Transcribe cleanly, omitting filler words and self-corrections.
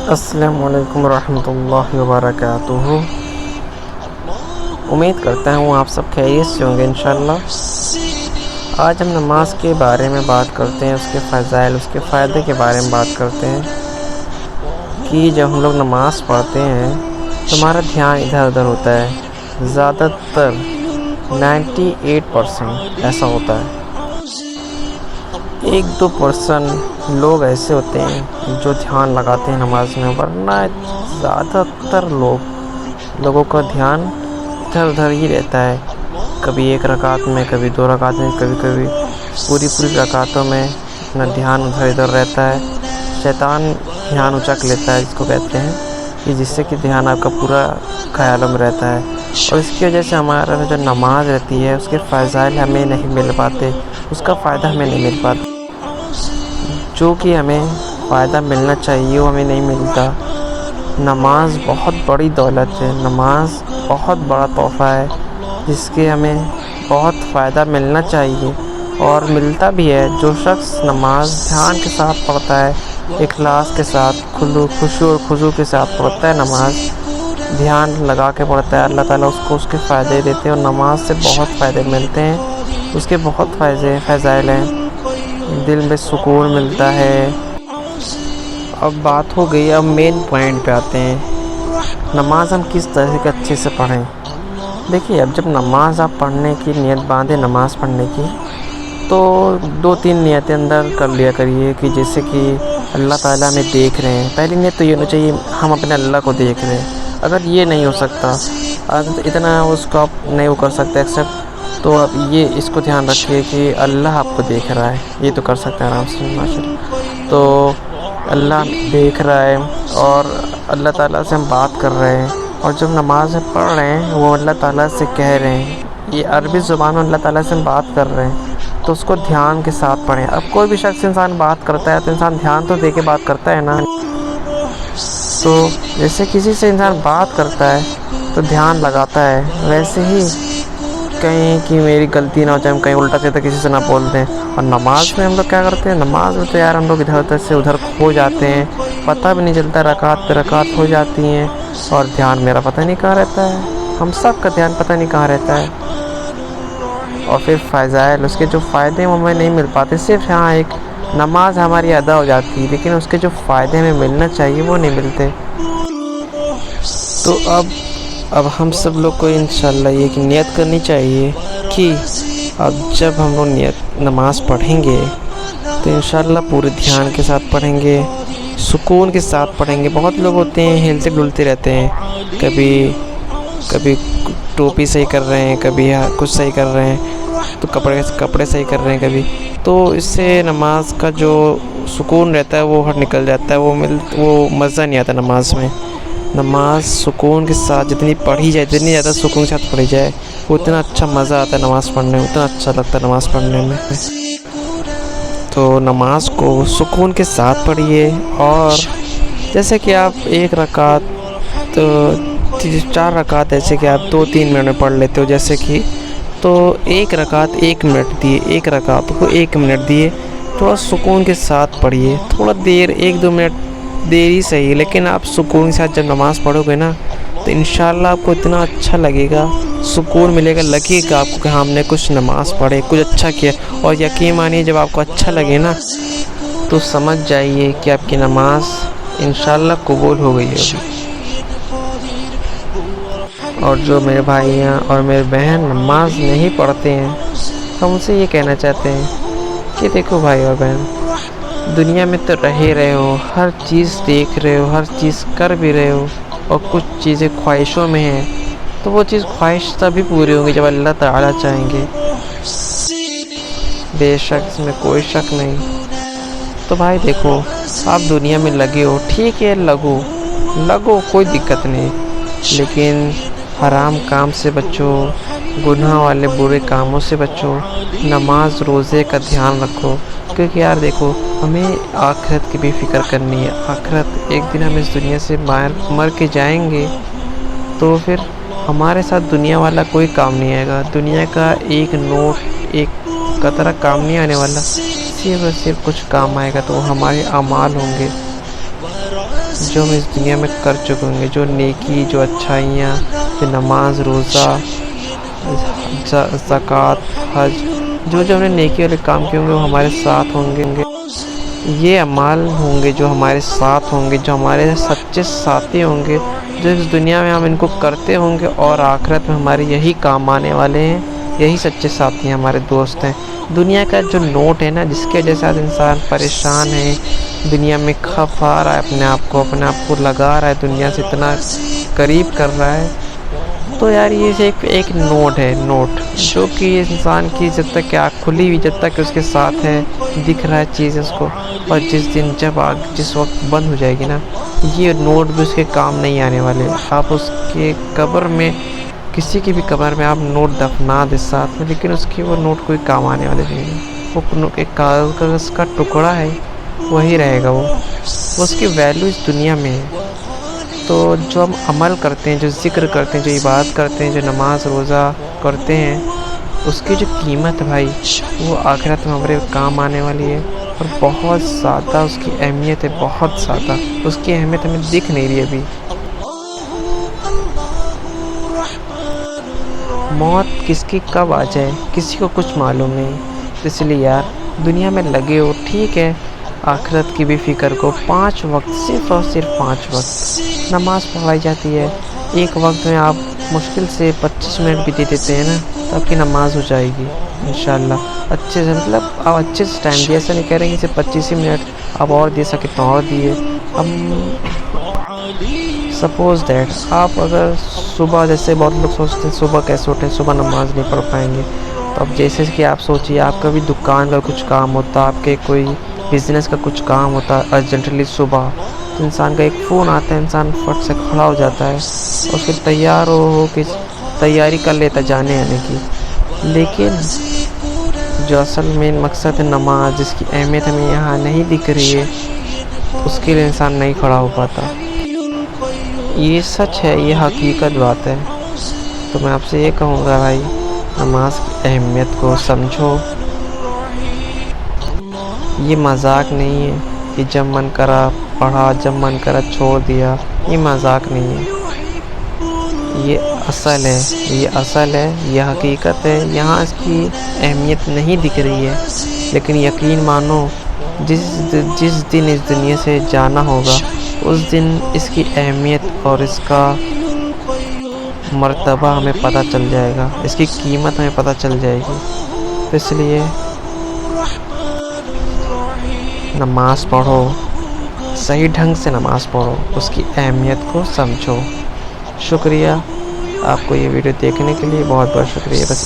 السلام علیکم ورحمۃ اللہ وبرکاتہ۔ امید کرتا ہوں آپ سب خیریت سے ہوں گے انشاءاللہ۔ آج ہم نماز کے بارے میں بات کرتے ہیں، اس کے فضائل، اس کے فائدے کے بارے میں بات کرتے ہیں کہ جب ہم لوگ نماز پڑھتے ہیں تو ہمارا دھیان ادھر ادھر ہوتا ہے۔ زیادہ تر 98% ایسا ہوتا ہے۔ 1-2% لوگ ایسے ہوتے ہیں جو دھیان لگاتے ہیں نماز میں، ورنہ زیادہ تر لوگوں کا دھیان ادھر ادھر ہی رہتا ہے۔ کبھی ایک رکعت میں، کبھی 2 رکعت میں، کبھی پوری رکعتوں میں اپنا دھیان ادھر ادھر رہتا ہے۔ شیطان دھیان اچک لیتا ہے، جس کو کہتے ہیں، کہ جس سے کہ دھیان آپ کا پورا خیالوں میں رہتا ہے، اور اس کی وجہ سے ہمارا جو نماز رہتی ہے اس کے فضائل ہمیں نہیں مل پاتے، اس کا فائدہ ہمیں نہیں مل پاتا۔ جو کہ ہمیں فائدہ ملنا چاہیے وہ ہمیں نہیں ملتا۔ نماز بہت بڑی دولت ہے، نماز بہت بڑا تحفہ ہے، جس کے ہمیں بہت فائدہ ملنا چاہیے اور ملتا بھی ہے۔ جو شخص نماز دھیان کے ساتھ پڑھتا ہے، اخلاص کے ساتھ، خشوع اور خضوع کے ساتھ پڑھتا ہے، نماز دھیان لگا کے پڑھتا ہے، اللہ تعالیٰ اس کو اس کے فائدے دیتے ہیں، اور نماز سے بہت فائدے ملتے ہیں۔ اس کے بہت فضائل ہیں، دل میں سکون ملتا ہے۔ اب بات ہو گئی، اب مین پوائنٹ پہ آتے ہیں، نماز ہم کس طرح سے اچھے سے پڑھیں۔ دیکھیے، اب جب نماز آپ پڑھنے کی نیت باندھیں، نماز پڑھنے کی، تو 2-3 نیتیں اندر کر لیا کریے، کہ جیسے کہ اللہ تعالیٰ ہمیں دیکھ رہے ہیں۔ پہلی نیت تو یہ ہونی چاہیے ہم اپنے اللہ کو دیکھ رہے ہیں۔ اگر یہ نہیں ہو سکتا، اتنا اس کو آپ نہیں وہ کر سکتے ایکسیپٹ، تو اب یہ اس کو دھیان رکھیے کہ اللہ آپ کو دیکھ رہا ہے، یہ تو کر سکتے ہیں آرام سے ماشاءاللہ۔ تو اللہ دیکھ رہا ہے اور اللہ تعالیٰ سے ہم بات کر رہے ہیں، اور جب نماز میں پڑھ رہے ہیں وہ اللہ تعالیٰ سے کہہ رہے ہیں، یہ عربی زبان میں اللہ تعالیٰ سے ہم بات کر رہے ہیں، تو اس کو دھیان کے ساتھ پڑھیں۔ اب کوئی بھی شخص انسان بات کرتا ہے تو انسان دھیان تو دے کے بات کرتا ہے نا۔ تو جیسے کسی سے انسان بات کرتا ہے تو دھیان لگاتا ہے، ویسے ہی کہیں کہ میری غلطی نہ ہو جائے، ہم کہیں الٹا سیدھا کسی سے نہ بول دیں۔ اور نماز میں ہم لوگ کیا کرتے ہیں، نماز میں تو یار ہم لوگ ادھر ادھر سے ادھر کھو جاتے ہیں، پتہ بھی نہیں چلتا، رکعت پہ رکعت ہو جاتی ہیں، اور دھیان میرا پتہ نہیں کہاں رہتا ہے، ہم سب کا دھیان پتہ نہیں کہاں رہتا ہے۔ اور پھر فضائل، اس کے جو فائدے ہیں وہ ہمیں نہیں مل پاتے، صرف ایک نماز ہماری ادا ہو جاتی ہے، لیکن اس کے جو فائدے ہمیں ملنا چاہیے وہ نہیں ملتے۔ تو اب ہم سب لوگ کو انشاءاللہ یہ کہ نیت کرنی چاہیے کہ اب جب ہم لوگ نماز پڑھیں گے تو انشاءاللہ پورے دھیان کے ساتھ پڑھیں گے، سکون کے ساتھ پڑھیں گے۔ بہت لوگ ہوتے ہیں ہلتے ڈلتے رہتے ہیں، کبھی ٹوپی صحیح کر رہے ہیں، کبھی کچھ صحیح کر رہے ہیں، تو کپڑے صحیح کر رہے ہیں کبھی، تو اس سے نماز کا جو سکون رہتا ہے وہ نکل جاتا ہے، وہ مزہ نہیں آتا نماز میں۔ نماز سکون کے ساتھ جتنی پڑھی جائے، جتنی زیادہ سکون کے ساتھ پڑھی جائے، اتنا اچھا مزہ آتا ہے نماز پڑھنے میں، اتنا اچھا لگتا ہے نماز پڑھنے میں۔ تو نماز کو سکون کے ساتھ پڑھیے، اور جیسے کہ آپ 1 رکعت 4 رکعت ایسے کہ آپ 2-3 منٹ میں پڑھ لیتے ہو، جیسے کہ تو 1 رکعت 1 منٹ دیے، 1 رکعت کو 1 منٹ دیے، تھوڑا سکون کے ساتھ پڑھیے، تھوڑا دیر 1-2 منٹ دیر ہی صحیح، لیکن آپ سکون کے ساتھ جب نماز پڑھو گے نا تو انشاءاللہ آپ کو اتنا اچھا لگے گا، سکون ملے گا، لگے گا آپ کو کہ ہم نے کچھ نماز پڑھے، کچھ اچھا کیا۔ اور یقین مانیے جب آپ کو اچھا لگے نا تو سمجھ جائیے کہ آپ کی نماز انشاءاللہ قبول ہو گئی ہوگی۔ اور جو میرے بھائی ہیں اور میرے بہن نماز نہیں پڑھتے ہیں، ہم ان سے یہ کہنا چاہتے ہیں کہ دیکھو بھائی اور بہن، دنیا میں تو رہے ہو، ہر چیز دیکھ رہے ہو، ہر چیز کر بھی رہے ہو، اور کچھ چیزیں خواہشوں میں ہیں، تو وہ چیز خواہش تبھی پوری ہوں گی جب اللہ تعالیٰ چاہیں گے، بے شک اس میں کوئی شک نہیں۔ تو بھائی دیکھو، آپ دنیا میں لگے ہو، ٹھیک ہے، لگو کوئی دقت نہیں، لیکن حرام کام سے بچو، گناہ والے برے کاموں سے بچو، نماز روزے کا دھیان رکھو، کیونکہ یار دیکھو ہمیں آخرت کی بھی فکر کرنی ہے۔ آخرت ایک دن ہم اس دنیا سے مر کے جائیں گے، تو پھر ہمارے ساتھ دنیا والا کوئی کام نہیں آئے گا، دنیا کا ایک نوٹ، ایک قطرہ کام نہیں آنے والا، صرف اور صرف کچھ کام آئے گا تو وہ ہمارے اعمال ہوں گے۔ جو ہم اس دنیا میں کر چکے ہوں گے، جو نیکی، جو اچھائیاں، جو نماز، روزہ، زکوٰۃ، حج، جو ہم نے نیکی والے کام کیے ہوں گے وہ ہمارے ساتھ ہوں گے۔ یہ اعمال ہوں گے جو ہمارے ساتھ ہوں گے، جو ہمارے سچے ساتھی ہوں گے، جو اس دنیا میں ہم ان کو کرتے ہوں گے اور آخرت میں ہمارے یہی کام آنے والے ہیں۔ یہی سچے ساتھی ہیں، ہمارے دوست ہیں۔ دنیا کا جو نوٹ ہے نا، جس کے وجہ سے آج انسان پریشان ہے، دنیا میں کھپا رہا ہے، اپنے آپ کو لگا رہا ہے، دنیا سے اتنا قریب کر رہا ہے، تو یار یہ ایک نوٹ ہے، نوٹ جو کہ انسان کی جب تک کہ آنکھ کھلی ہوئی، جب تک کہ اس کے ساتھ ہے، دکھ رہا ہے چیز اس کو، اور جس وقت بند ہو جائے گی نا، یہ نوٹ بھی اس کے کام نہیں آنے والے۔ آپ اس کے قبر میں، کسی کی بھی قبر میں آپ نوٹ دفنا دے ساتھ میں، لیکن اس کی وہ نوٹ کوئی کام آنے والے نہیں ہے۔ وہ ایک کاغذ کا ٹکڑا ہے، وہی رہے گا۔ وہ اس کی ویلیو اس دنیا میں ہے۔ تو جو ہم عمل کرتے ہیں، جو ذکر کرتے ہیں، جو عبادت کرتے ہیں، جو نماز روزہ کرتے ہیں، اس کی جو قیمت ہے بھائی، وہ آخرت میں ہمارے کام آنے والی ہے، اور بہت زیادہ اس کی اہمیت ہے، بہت زیادہ۔ اس کی اہمیت ہمیں دکھ نہیں رہی ابھی۔ موت کس کی کب آ جائے کسی کو کچھ معلوم نہیں، اس لیے یار دنیا میں لگے ہو، ٹھیک ہے، آخرت کی بھی فکر کو۔ 5 وقت، صرف اور صرف 5 وقت نماز پڑھائی جاتی ہے۔ ایک وقت میں آپ مشکل سے 25 منٹ بھی دے دیتے ہیں نا، تو آپ کی نماز ہو جائے گی انشاءاللہ اچھے سے۔ مطلب آپ اچھے سے ٹائم دیا، ایسا نہیں کہہ رہے ہیں کہ صرف 25 ہی منٹ آپ اور دے سکے تو اور دیے۔ اب سپوز دیٹ آپ اگر صبح، جیسے بہت لوگ سوچتے ہیں صبح کیسے اٹھیں، صبح نماز نہیں پڑھ پائیں گے، تو اب جیسے کہ آپ سوچیے آپ کا بھی دکان کا کچھ کام ہوتا، آپ کے کوئی بزنس کا کچھ کام ہوتا ارجنٹلی صبح، تو انسان کا ایک فون آتا ہے، انسان فٹ سے کھڑا ہو جاتا ہے اور پھر تیار ہو کے تیاری کر لیتا جانے آنے کی۔ لیکن جو اصل مین مقصد ہے نماز، جس کی اہمیت ہمیں یہاں نہیں دکھ رہی ہے، اس کے لیے انسان نہیں کھڑا ہو پاتا۔ یہ سچ ہے، یہ حقیقت بات ہے۔ تو میں آپ سے یہ کہوں گا بھائی، نماز کی اہمیت کو سمجھو۔ یہ مذاق نہیں ہے کہ جب من کرا پڑھا، جب من کرا چھوڑ دیا، یہ مذاق نہیں ہے، یہ اصل ہے، یہ اصل ہے، یہ حقیقت ہے۔ یہاں اس کی اہمیت نہیں دکھ رہی ہے، لیکن یقین مانو جس دن اس دنیا سے جانا ہوگا، اس دن اس کی اہمیت اور اس کا مرتبہ ہمیں پتہ چل جائے گا، اس کی قیمت ہمیں پتہ چل جائے گی۔ تو اس لیے نماز پڑھو، صحیح ڈھنگ سے نماز پڑھو، اس کی اہمیت کو سمجھو۔ شکریہ آپ کو یہ ویڈیو دیکھنے کے لیے، بہت بہت شکریہ۔ بس